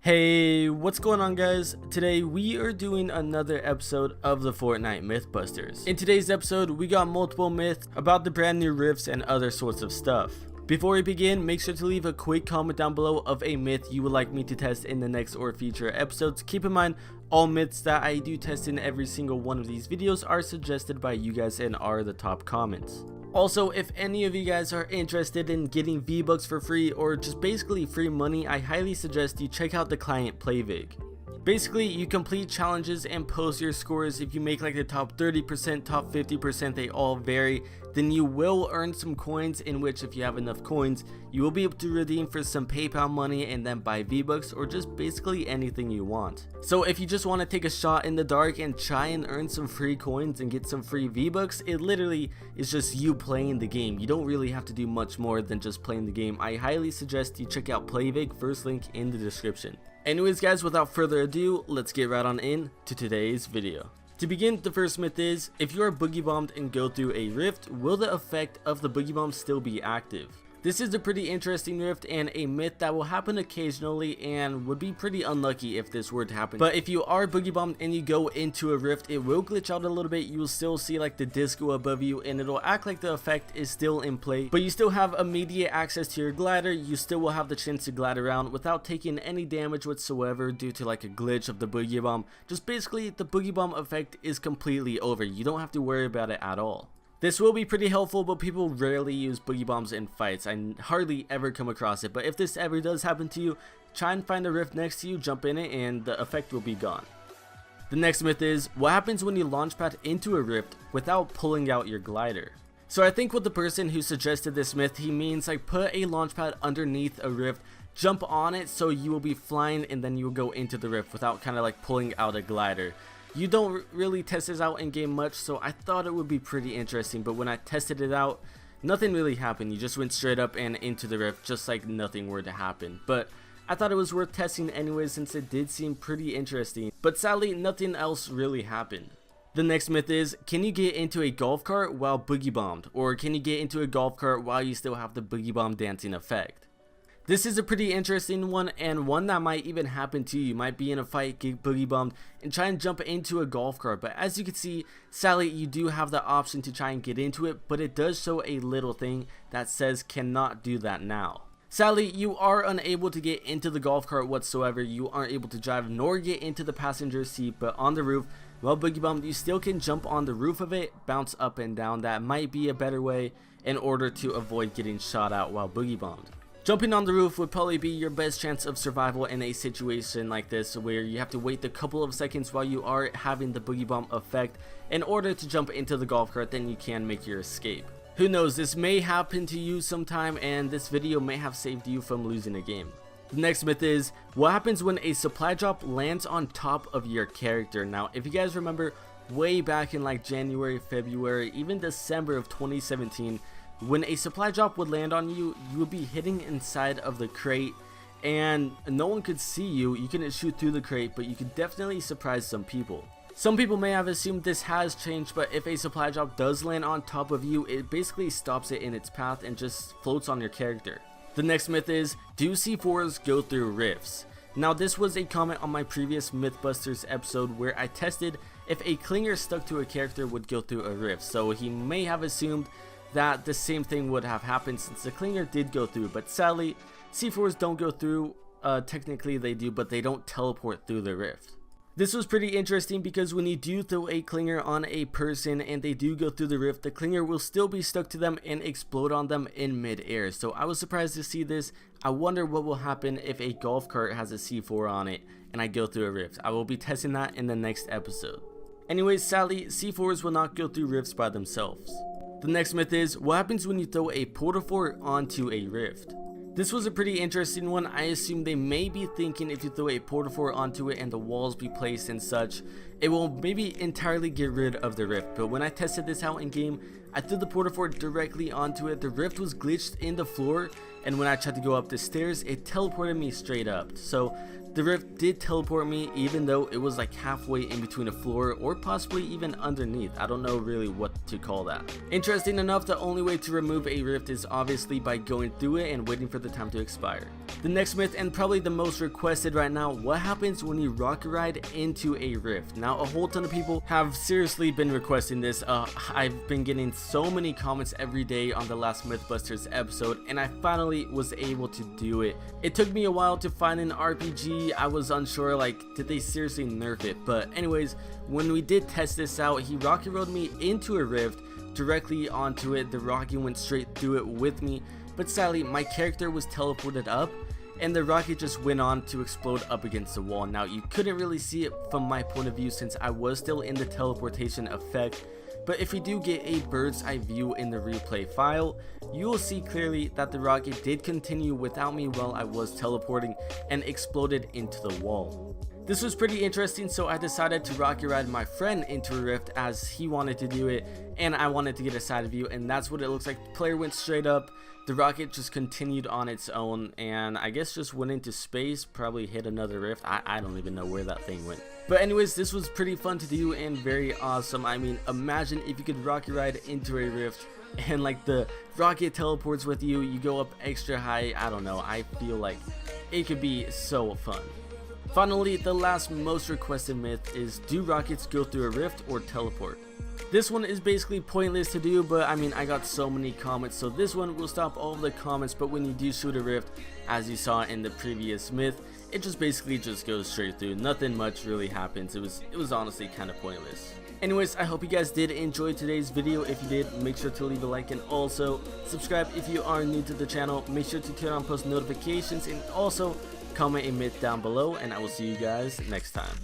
Hey, what's going on guys? Today we are doing another episode of the Fortnite Mythbusters. In today's episode we got multiple myths about the brand new rifts and other sorts of stuff. Before we begin, make sure to leave a quick comment down below of a myth you would like me to test in the next or future episodes. Keep in mind, all myths that I do test in every single one of these videos are suggested by you guys and are the top comments. Also, if any of you guys are interested in getting V-Bucks for free or just basically free money, I highly suggest you check out the client PlayVig. Basically, you complete challenges and post your scores. If you make like the top 30%, top 50%, they all vary, then you will earn some coins, in which if you have enough coins, you will be able to redeem for some PayPal money and then buy V-Bucks or just basically anything you want. So if you just want to take a shot in the dark and try and earn some free coins and get some free V-Bucks, it literally is just you playing the game. You don't really have to do much more than just playing the game. I highly suggest you check out PlayVig, first link in the description. Anyways guys, without further ado, let's get right on in to today's video. To begin, the first myth is, if you are boogie bombed and go through a rift, will the effect of the boogie bomb still be active? This is a pretty interesting rift and a myth that will happen occasionally and would be pretty unlucky if this were to happen. But if you are boogie bombed and you go into a rift, it will glitch out a little bit. You will still see like the disco above you and it'll act like the effect is still in play, but you still have immediate access to your glider. You still will have the chance to glide around without taking any damage whatsoever due to like a glitch of the boogie bomb. Just basically the boogie bomb effect is completely over. You don't have to worry about it at all. This will be pretty helpful, but people rarely use boogie bombs in fights. I hardly ever come across it, but if this ever does happen to you, try and find a rift next to you, jump in it, and the effect will be gone. The next myth is, what happens when you launchpad into a rift without pulling out your glider? So I think with the person who suggested this myth, he means like put a launchpad underneath a rift, jump on it so you will be flying and then you will go into the rift without kind of like pulling out a glider. You don't really test this out in game much, so I thought it would be pretty interesting, but when I tested it out, nothing really happened. You just went straight up and into the rift just like nothing were to happen. But I thought it was worth testing anyways, since it did seem pretty interesting, but sadly nothing else really happened. The next myth is, can you get into a golf cart while boogie bombed, or can you get into a golf cart while you still have the boogie bomb dancing effect? This is a pretty interesting one, and one that might even happen to you. You might be in a fight, get boogie bombed, and try and jump into a golf cart. But as you can see, sadly, you do have the option to try and get into it, but it does show a little thing that says cannot do that now. Sadly, you are unable to get into the golf cart whatsoever. You aren't able to drive nor get into the passenger seat, but on the roof, while boogie bombed, you still can jump on the roof of it, bounce up and down. That might be a better way in order to avoid getting shot out while boogie bombed. Jumping on the roof would probably be your best chance of survival in a situation like this, where you have to wait a couple of seconds while you are having the boogie bomb effect in order to jump into the golf cart, then you can make your escape. Who knows, this may happen to you sometime, and this video may have saved you from losing a game. The next myth is, what happens when a supply drop lands on top of your character? Now, if you guys remember way back in like January, February, even December of 2017, when a supply drop would land on you, you would be hitting inside of the crate and no one could see you. You couldn't shoot through the crate, but you could definitely surprise some people. Some people may have assumed this has changed, but if a supply drop does land on top of you, it basically stops it in its path and just floats on your character. The next myth is, do C4s go through rifts? Now, this was a comment on my previous Mythbusters episode where I tested if a clinger stuck to a character would go through a rift, so he may have assumed that the same thing would have happened since the clinger did go through, but sadly C4s don't go through. Technically they do, but they don't teleport through the rift. This was pretty interesting because when you do throw a clinger on a person and they do go through the rift, the clinger will still be stuck to them and explode on them in mid-air. So I was surprised to see this. I wonder what will happen if a golf cart has a C4 on it and I go through a rift. I will be testing that in the next episode. Anyways, sadly C4s will not go through rifts by themselves. The next myth is, what happens when you throw a porta fort onto a rift? This was a pretty interesting one. I assume they may be thinking if you throw a porta fort onto it and the walls be placed and such, it will maybe entirely get rid of the rift. But when I tested this out in game, I threw the porta fort directly onto it. The rift was glitched in the floor, and when I tried to go up the stairs, it teleported me straight up. So the rift did teleport me, even though it was like halfway in between a floor or possibly even underneath. I don't know really what to call that. Interesting enough, the only way to remove a rift is obviously by going through it and waiting for the time to expire. The next myth, and probably the most requested right now, what happens when you rocket ride into a rift? Now, a whole ton of people have seriously been requesting this. I've been getting so many comments every day on the last Mythbusters episode, and I finally was able to do it. It took me a while to find an RPG. I was unsure, like, did they seriously nerf it? But anyways, when we did test this out, he rocket rode me into a rift, directly onto it. The rocket went straight through it with me, but sadly my character was teleported up and the rocket just went on to explode up against the wall. Now, you couldn't really see it from my point of view since I was still in the teleportation effect, but if you do get a bird's eye view in the replay file, you will see clearly that the rocket did continue without me while I was teleporting and exploded into the wall. This was pretty interesting, so I decided to rocket ride my friend into a rift as he wanted to do it, and I wanted to get a side view, and that's what it looks like. The player went straight up, the rocket just continued on its own, and I guess just went into space, probably hit another rift. I don't even know where that thing went. But anyways, this was pretty fun to do and very awesome. I mean, imagine if you could rocket ride into a rift and like the rocket teleports with you, you go up extra high. I don't know, I feel like it could be so fun. Finally, the last most requested myth is, do rockets go through a rift or teleport? This one is basically pointless to do, but I mean, I got so many comments, so this one will stop all of the comments. But when you do shoot a rift, as you saw in the previous myth, it just basically just goes straight through. Nothing much really happens. It was honestly kind of pointless. Anyways, I hope you guys did enjoy today's video. If you did, make sure to leave a like and also subscribe if you are new to the channel. Make sure to turn on post notifications and also comment a myth down below, and I will see you guys next time.